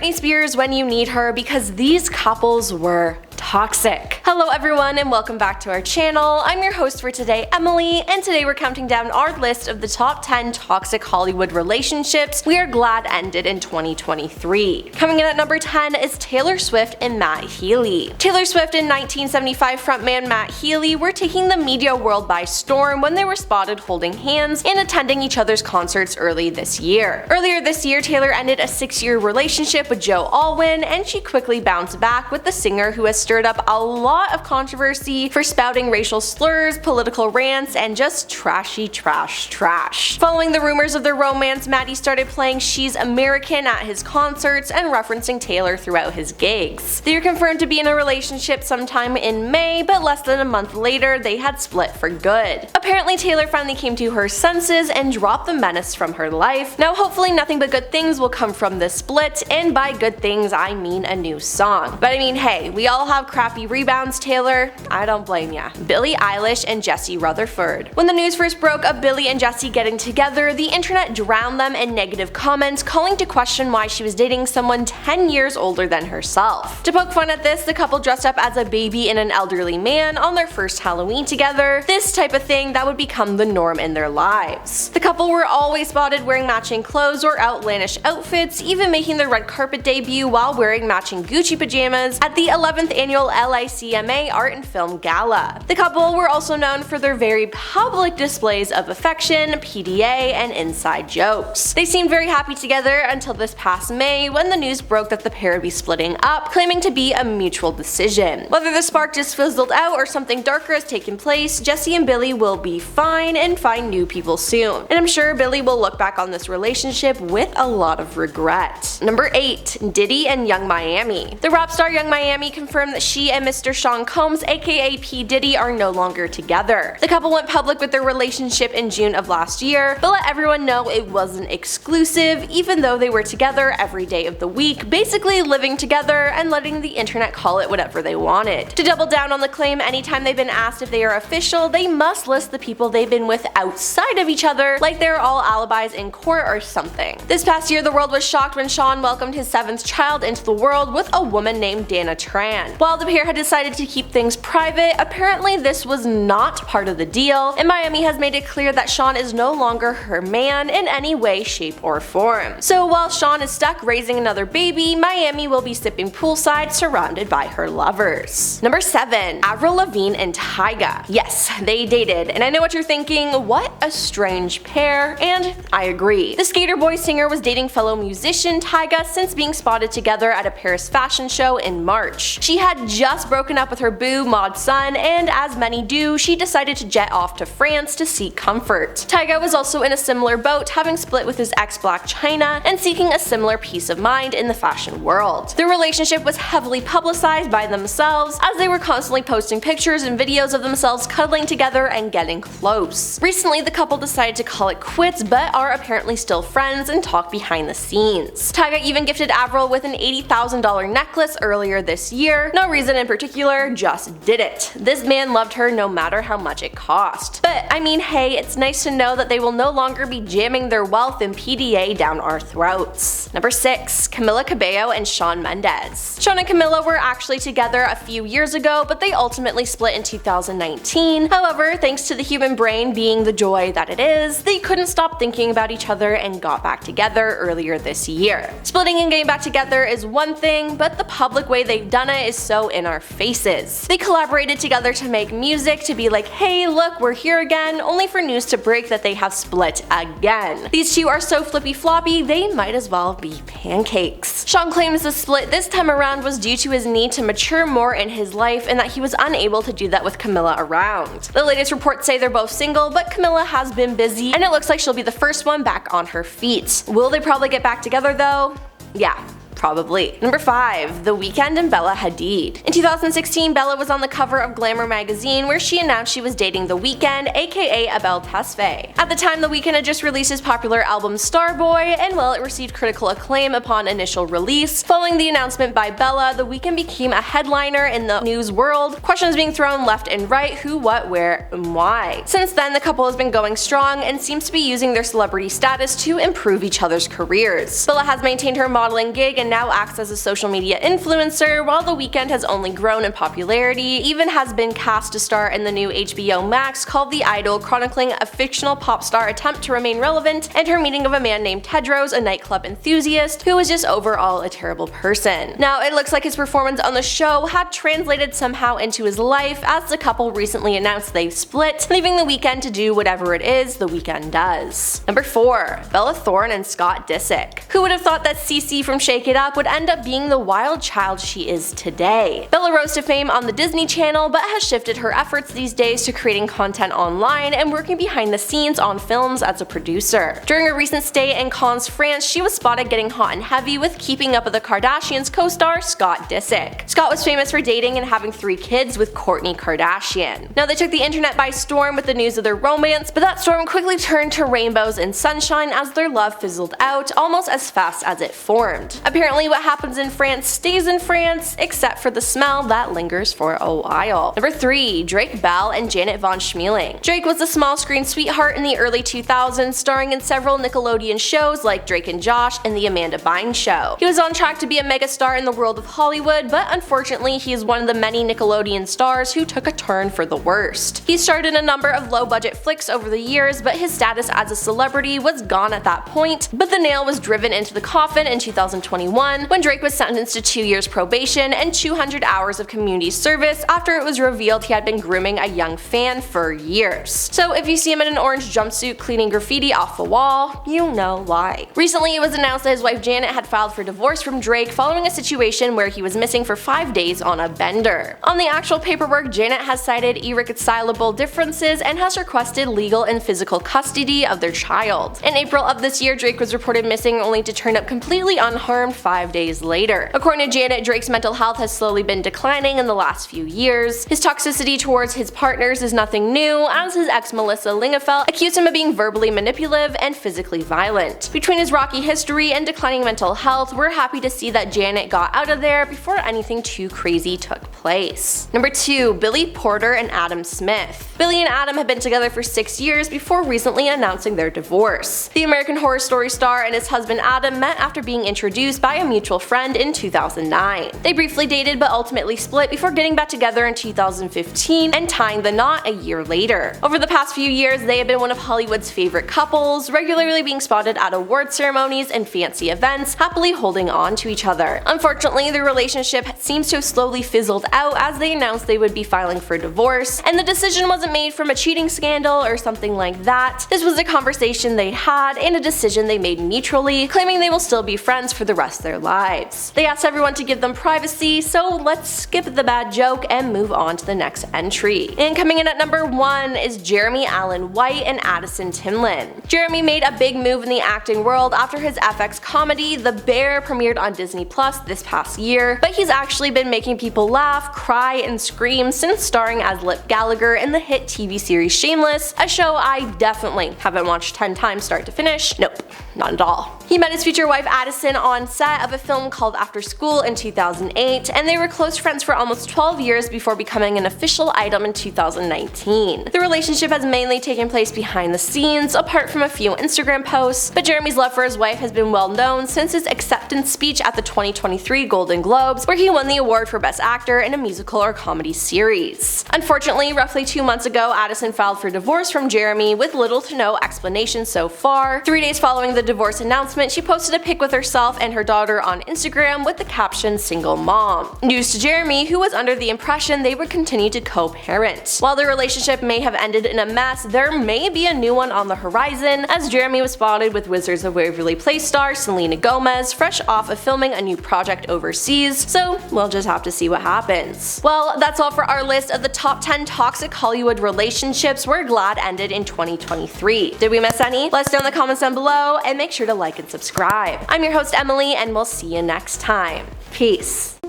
Britney Spears when you need her, because these couples were toxic. Hello everyone and welcome back to our channel. I'm your host for today, Emily, and today we're counting down our list of the top 10 toxic Hollywood relationships we are glad ended in 2023. Coming in at number 10 is Taylor Swift and Matt Healy. Taylor Swift and 1975 frontman Matt Healy were taking the media world by storm when they were spotted holding hands and attending each other's concerts early this year. Earlier this year, Taylor ended a 6-year relationship with Joe Alwyn, and she quickly bounced back with the singer who has stirred up a lot of controversy for spouting racial slurs, political rants, and just trashy trash. Following the rumors of their romance, Matty started playing She's American at his concerts and referencing Taylor throughout his gigs. They were confirmed to be in a relationship sometime in May, but less than a month later, they had split for good. Apparently, Taylor finally came to her senses and dropped the menace from her life. Now, hopefully nothing but good things will come from this split, and by good things, I mean a new song. But I mean, hey, we all have crappy rebounds, Taylor. I don't blame ya. Billie Eilish and Jesse Rutherford. When the news first broke of Billie and Jesse getting together, the internet drowned them in negative comments, calling to question why she was dating someone 10 years older than herself. To poke fun at this, the couple dressed up as a baby and an elderly man on their first Halloween together, this type of thing that would become the norm in their lives. The couple were always spotted wearing matching clothes or outlandish outfits, even making their red carpet debut while wearing matching Gucci pajamas at the 11th annual LICMA Art and Film Gala. The couple were also known for their very public displays of affection, PDA, and inside jokes. They seemed very happy together until this past May when the news broke that the pair would be splitting up, claiming to be a mutual decision. Whether the spark just fizzled out or something darker has taken place, Jesse and Billie will be fine and find new people soon. And I'm sure Billie will look back on this relationship with a lot of regret. Number 8. Diddy and Young Miami. The rap star Young Miami confirmed that she and Mr. Shawn Combs, aka P. Diddy, are no longer together. The couple went public with their relationship in June of last year, but let everyone know it wasn't exclusive, even though they were together every day of the week, basically living together and letting the internet call it whatever they wanted. To double down on the claim, anytime they've been asked if they are official, they must list the people they've been with outside of each other, like they're all alibis in court or something. This past year, the world was shocked when Shawn welcomed his 7th child into the world with a woman named Dana Tran. While the pair had decided to keep things private, apparently this was not part of the deal, and Miami has made it clear that Shawn is no longer her man in any way, shape, or form. So while Shawn is stuck raising another baby, Miami will be sipping poolside surrounded by her lovers. Number 7. Avril Lavigne and Tyga. Yes, they dated, and I know what you're thinking, what a strange pair, and I agree. The skater boy singer was dating fellow musician Tyga since being spotted together at a Paris fashion show in March. She had just broken up with her boo, Mod Sun, and as many do, she decided to jet off to France to seek comfort. Tyga was also in a similar boat, having split with his ex Blac Chyna and seeking a similar peace of mind in the fashion world. Their relationship was heavily publicized by themselves, as they were constantly posting pictures and videos of themselves cuddling together and getting close. Recently, the couple decided to call it quits, but are apparently still friends and talk behind the scenes. Tyga even gifted Avril with an $80,000 necklace earlier this year. No reason in particular, just did it. This man loved her no matter how much it cost. But I mean, hey, it's nice to know that they will no longer be jamming their wealth and PDA down our throats. Number 6. Camila Cabello and Shawn Mendes. Shawn and Camila were actually together a few years ago, but they ultimately split in 2019. However, thanks to the human brain being the joy that it is, they couldn't stop thinking about each other and got back together earlier this year. Splitting and getting back together is one thing, but the public way they've done it is so in our faces. They collaborated together to make music to be like, hey look, we're here again, only for news to break that they have split again. These two are so flippy floppy, they might as well be pancakes. Shawn claims the split this time around was due to his need to mature more in his life and that he was unable to do that with Camila around. The latest reports say they're both single, but Camila has been busy and it looks like she'll be the first one back on her feet. Will they probably get back together though? Yeah. Probably. Number 5. The Weeknd and Bella Hadid. In 2016, Bella was on the cover of Glamour magazine where she announced she was dating The Weeknd, aka Abel Tesfaye. At the time, The Weeknd had just released his popular album Starboy, and while it received critical acclaim upon initial release, following the announcement by Bella, The Weeknd became a headliner in the news world, questions being thrown left and right, who, what, where, and why. Since then, the couple has been going strong and seems to be using their celebrity status to improve each other's careers. Bella has maintained her modeling gig and now acts as a social media influencer, while The Weeknd has only grown in popularity, even has been cast to star in the new HBO Max called The Idol, chronicling a fictional pop star attempt to remain relevant and her meeting of a man named Tedros, a nightclub enthusiast, who was just overall a terrible person. Now, it looks like his performance on the show had translated somehow into his life, as the couple recently announced they've split, leaving The Weeknd to do whatever it is The Weeknd does. Number 4. Bella Thorne and Scott Disick. Who would have thought that Cece from Shake It Up would end up being the wild child she is today? Bella rose to fame on the Disney Channel, but has shifted her efforts these days to creating content online and working behind the scenes on films as a producer. During a recent stay in Cannes, France, she was spotted getting hot and heavy with Keeping Up with the Kardashians co-star Scott Disick. Scott was famous for dating and having 3 kids with Kourtney Kardashian. Now, they took the internet by storm with the news of their romance, but that storm quickly turned to rainbows and sunshine as their love fizzled out almost as fast as it formed. Apparently, what happens in France stays in France, except for the smell that lingers for a while. Number 3. Drake Bell and Janet von Schmeling. Drake was a small screen sweetheart in the early 2000s, starring in several Nickelodeon shows like Drake and Josh and The Amanda Bynes Show. He was on track to be a megastar in the world of Hollywood, but unfortunately he is one of the many Nickelodeon stars who took a turn for the worst. He starred in a number of low-budget flicks over the years, but his status as a celebrity was gone at that point, but the nail was driven into the coffin in 2021 when Drake was sentenced to 2 years probation and 200 hours of community service after it was revealed he had been grooming a young fan for years. So if you see him in an orange jumpsuit cleaning graffiti off the wall, you know why. Recently, it was announced that his wife Janet had filed for divorce from Drake following a situation where he was missing for 5 days on a bender. On the actual paperwork, Janet has cited irreconcilable differences and has requested legal and physical custody of their child. In April of this year, Drake was reported missing only to turn up completely unharmed 5 days later. According to Janet, Drake's mental health has slowly been declining in the last few years. His toxicity towards his partners is nothing new, as his ex Melissa Lingafelt accused him of being verbally manipulative and physically violent. Between his rocky history and declining mental health, we're happy to see that Janet got out of there before anything too crazy took place. Number 2. Billie Porter and Adam Smith. Billie and Adam have been together for 6 years before recently announcing their divorce. The American Horror Story star and his husband Adam met after being introduced by a mutual friend in 2009. They briefly dated but ultimately split before getting back together in 2015 and tying the knot a year later. Over the past few years, they have been one of Hollywood's favorite couples, regularly being spotted at award ceremonies and fancy events, happily holding on to each other. Unfortunately, their relationship seems to have slowly fizzled out as they announced they would be filing for divorce, and the decision wasn't made from a cheating scandal or something like that. This was a conversation they had and a decision they made mutually, claiming they will still be friends for the rest of their lives. They asked everyone to give them privacy, so let's skip the bad joke and move on to the next entry. And coming in at number 1 is Jeremy Allen White and Addison Timlin. Jeremy made a big move in the acting world after his FX comedy The Bear premiered on Disney Plus this past year, but he's actually been making people laugh, cry, and scream since starring as Lip Gallagher in the hit TV series Shameless, a show I definitely haven't watched 10 times start to finish. Nope, not at all. He met his future wife Addison on set of a film called After School in 2008, and they were close friends for almost 12 years before becoming an official item in 2019. The relationship has mainly taken place behind the scenes, apart from a few Instagram posts, but Jeremy's love for his wife has been well known since his acceptance speech at the 2023 Golden Globes, where he won the award for Best Actor in a Musical or Comedy Series. Unfortunately, roughly 2 months ago, Addison filed for divorce from Jeremy with little to no explanation so far. 3 days following the divorce announcement, she posted a pic with herself and her daughter on Instagram with the caption "Single Mom." News to Jeremy, who was under the impression they would continue to co-parent. While their relationship may have ended in a mess, there may be a new one on the horizon, as Jeremy was spotted with Wizards of Waverly Place star Selena Gomez, fresh off of filming a new project overseas, so we'll just have to see what happens. Well, that's all for our list of the top 10 toxic Hollywood relationships we're glad ended in 2023. Did we miss any? Let us know in the comments down below, and make sure to like and subscribe. I'm your host Emily, and we'll see you next time. Peace.